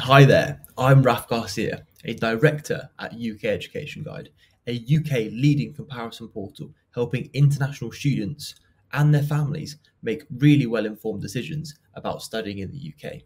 Hi there, I'm Raf Garcia, a director at UK Education Guide, a UK leading comparison portal helping international students and their families make really well-informed decisions about studying in the UK.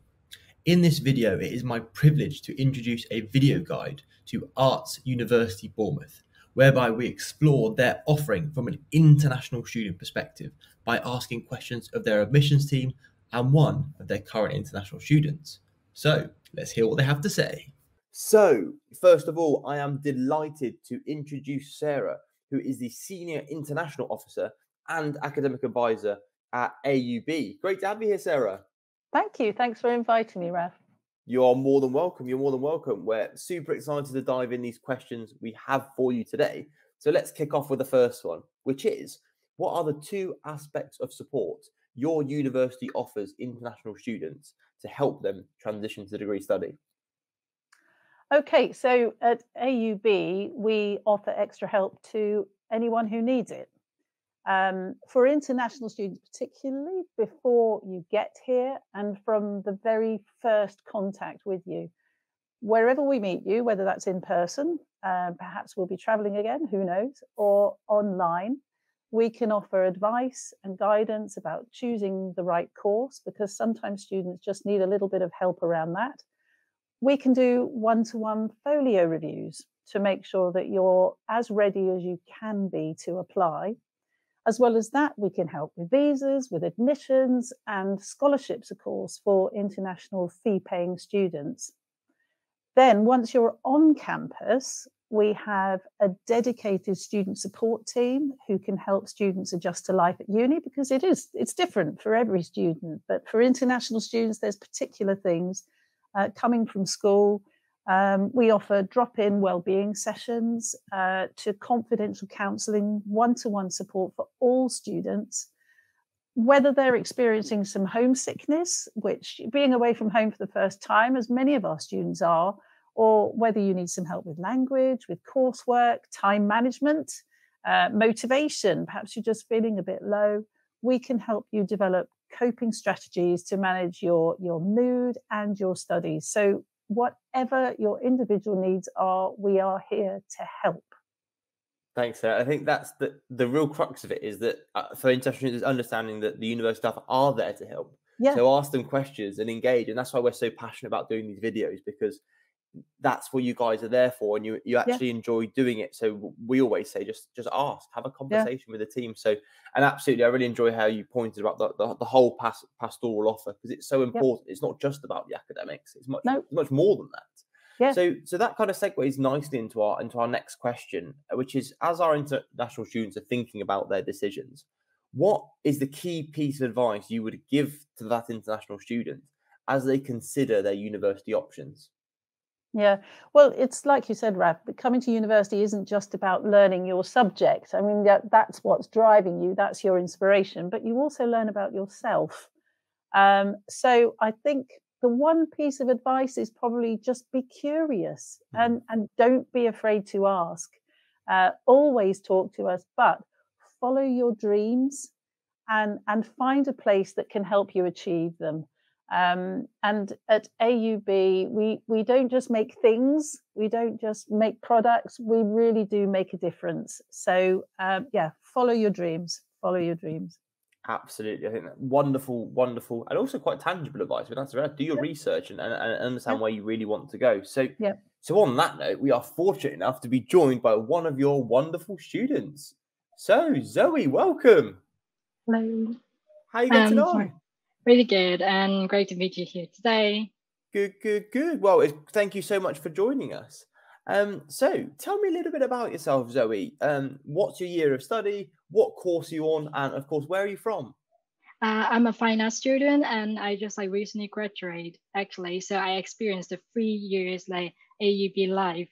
In this video, it is my privilege to introduce a video guide to Arts University Bournemouth, whereby we explore their offering from an international student perspective by asking questions of their admissions team and one of their current international students. So, let's hear what they have to say. So, first of all, I am delighted to introduce Sarah, who is the Senior International Officer and Academic Advisor at AUB. Great to have you here, Sarah. Thank you. Thanks for inviting me, Raf. You are more than welcome. You're more than welcome. We're super excited to dive in these questions we have for you today. So let's kick off with the first one, which is, what are the two aspects of support your university offers international students to help them transition to degree study? Okay, so at AUB, we offer extra help to anyone who needs it. For international students, particularly before you get here and from the very first contact with you. Wherever we meet you, whether that's in person, perhaps we'll be traveling again, who knows, or online, we can offer advice and guidance about choosing the right course, because sometimes students just need a little bit of help around that. We can do one-to-one folio reviews to make sure that you're as ready as you can be to apply. As well as that, we can help with visas, with admissions and scholarships, of course, for international fee-paying students. Then once you're on campus, we have a dedicated student support team who can help students adjust to life at uni, because it's different for every student. But for international students, there's particular things coming from school. We offer drop-in wellbeing sessions to confidential counselling, one-to-one support for all students, whether they're experiencing some homesickness, which being away from home for the first time, as many of our students are, or whether you need some help with language, with coursework, time management, motivation, perhaps you're just feeling a bit low. We can help you develop coping strategies to manage your mood and your studies. So whatever your individual needs are, we are here to help. Thanks, Sarah. I think that's the real crux of it, is that for international students, understanding that the university staff are there to help. Yeah. So ask them questions and engage. And that's why we're so passionate about doing these videos, because that's what you guys are there for, and you actually enjoy doing it. So we always say, just ask, have a conversation with the team. So, and absolutely, I really enjoy how you pointed about the whole pastoral offer, because it's so important. It's not just about the academics; it's much more than that. Yeah. So that kind of segues nicely into our next question, which is, as our international students are thinking about their decisions, what is the key piece of advice you would give to that international student as they consider their university options? Yeah, well, it's like you said, Raf, but coming to university isn't just about learning your subject. I mean, that's what's driving you, that's your inspiration, but you also learn about yourself. So I think the one piece of advice is probably just be curious and don't be afraid to ask. Always talk to us, but follow your dreams and find a place that can help you achieve them. And at AUB, we don't just make things, we don't just make products, we really do make a difference. So follow your dreams, follow your dreams. Absolutely. I think that wonderful, and also quite tangible advice. But that's right. Do your research and understand where you really want to go. So on that note, we are fortunate enough to be joined by one of your wonderful students. So Zoe, welcome. Hello. How are you getting on? Really good, and great to meet you here today. Good. Well, thank you so much for joining us. So tell me a little bit about yourself, Zoe. What's your year of study? What course are you on? And of course, where are you from? I'm a fine arts student, and I just recently graduated, actually. So I experienced the 3 years AUB life,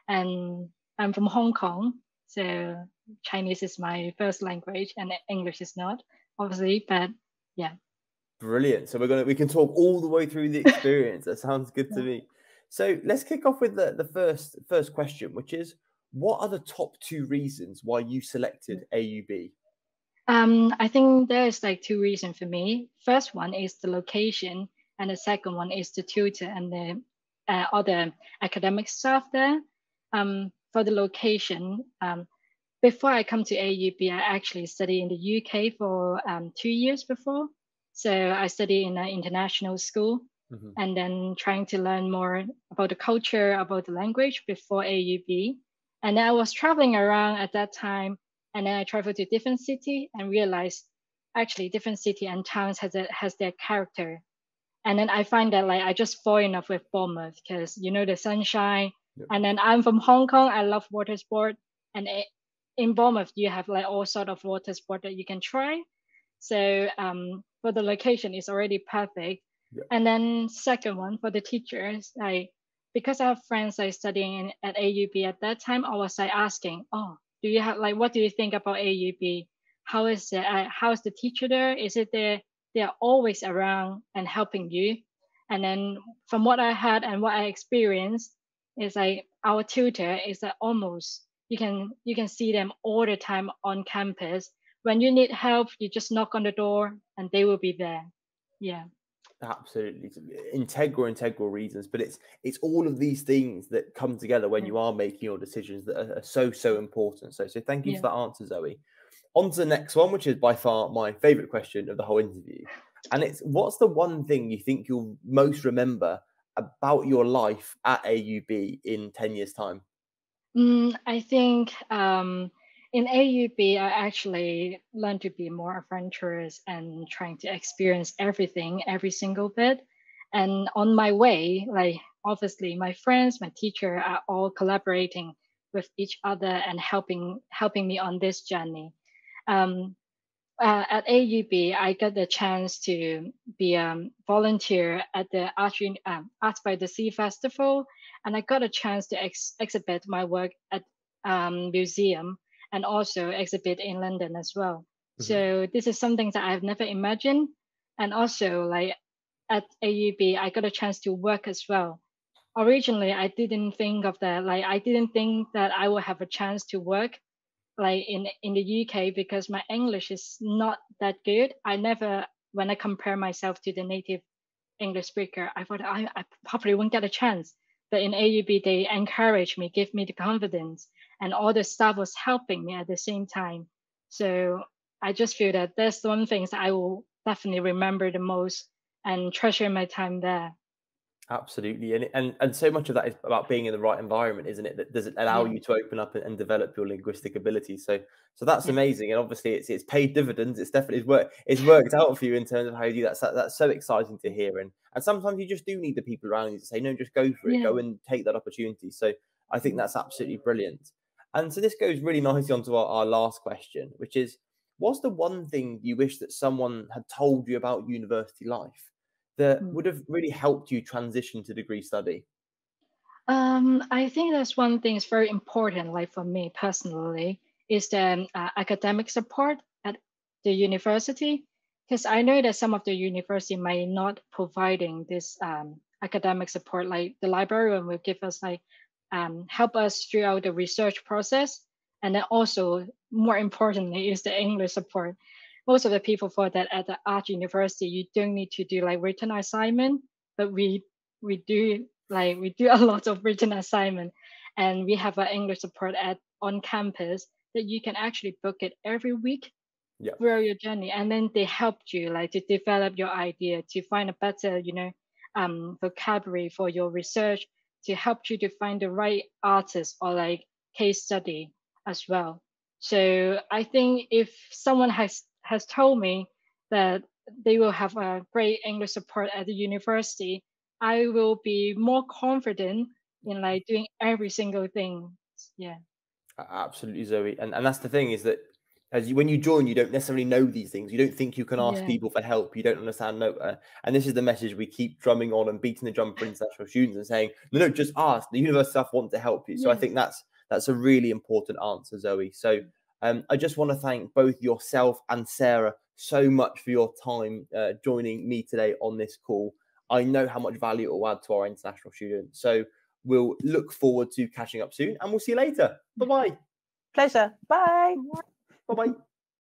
and I'm from Hong Kong. So Chinese is my first language, and English is not, obviously, but yeah. Brilliant. So we can talk all the way through the experience. That sounds good to me. So let's kick off with the first question, which is, what are the top 2 reasons why you selected AUB? I think there's 2 reasons for me. First one is the location, and the second one is the tutor and the other academic staff there. For the location, before I come to AUB, I actually studied in the UK for 2 years before. So I studied in an international school, and then trying to learn more about the culture, about the language before AUB. And then I was traveling around at that time, and then I traveled to different city and realized actually different city and towns has their character. And then I find that like I just fall in love with Bournemouth because you know the sunshine. Yep. And then I'm from Hong Kong. I love water sport, and in Bournemouth you have like all sort of water sport that you can try. So for the location, it's already perfect. Yep. And then second one for the teachers, because I have friends studying at AUB at that time, I was asking, oh, do you have what do you think about AUB? How is it? How's the teacher there? Is it there? They are always around and helping you. And then from what I had and what I experienced is our tutor is almost you can see them all the time on campus. When you need help, you just knock on the door and they will be there. Yeah. Absolutely integral reasons, but it's all of these things that come together when you are making your decisions that are so important. So thank you for that answer, Zoe. On to the next one, which is by far my favorite question of the whole interview. And it's, what's the one thing you think you'll most remember about your life at AUB in 10 years' time? I think in AUB, I actually learned to be more adventurous and trying to experience everything, every single bit. And on my way, obviously my friends, my teacher are all collaborating with each other and helping me on this journey. At AUB, I got the chance to be a volunteer at the Art by the Sea Festival, and I got a chance to exhibit my work at museum and also exhibit in London as well. So this is something that I've never imagined. And also at AUB, I got a chance to work as well. Originally, I didn't think of that. I didn't think that I would have a chance to work in the UK because my English is not that good. When I compare myself to the native English speaker, I thought I probably won't get a chance. But in AUB, they encouraged me, gave me the confidence, and all the staff was helping me at the same time. So I just feel that that's the one thing that I will definitely remember the most and treasure my time there. Absolutely, and so much of that is about being in the right environment, isn't it? That does it allow you to open up and develop your linguistic abilities. So that's amazing, and obviously it's paid dividends. It's definitely it's worked out for you in terms of how you do that. So that's so exciting to hear, and sometimes you just do need the people around you to say, no, just go for it, go and take that opportunity. So I think that's absolutely brilliant. And so this goes really nicely onto our last question, which is, what's the one thing you wish that someone had told you about university life that would have really helped you transition to degree study? I think that's one thing is very important, for me personally, is the academic support at the university. Because I know that some of the university might not providing this academic support, like the librarian will give us help us throughout the research process. And then also, more importantly, is the English support. Most of the people thought that at the art university, you don't need to do written assignment, but we do a lot of written assignment, and we have an English support on campus that you can actually book it every week throughout your journey, and then they helped you to develop your idea, to find a better vocabulary for your research, to help you to find the right artist or case study as well. So I think if someone has told me that they will have a great English support at the university, I will be more confident in doing every single thing. Yeah. Absolutely, Zoe. And that's the thing, is that when you join, you don't necessarily know these things. You don't think you can ask people for help. You don't understand. And this is the message we keep drumming on and beating the drum for international students and saying, no, just ask. The university staff want to help you. So I think that's a really important answer, Zoe. So I just want to thank both yourself and Sarah so much for your time joining me today on this call. I know how much value it will add to our international students. So we'll look forward to catching up soon, and we'll see you later. Bye-bye. Pleasure. Bye. Bye-bye.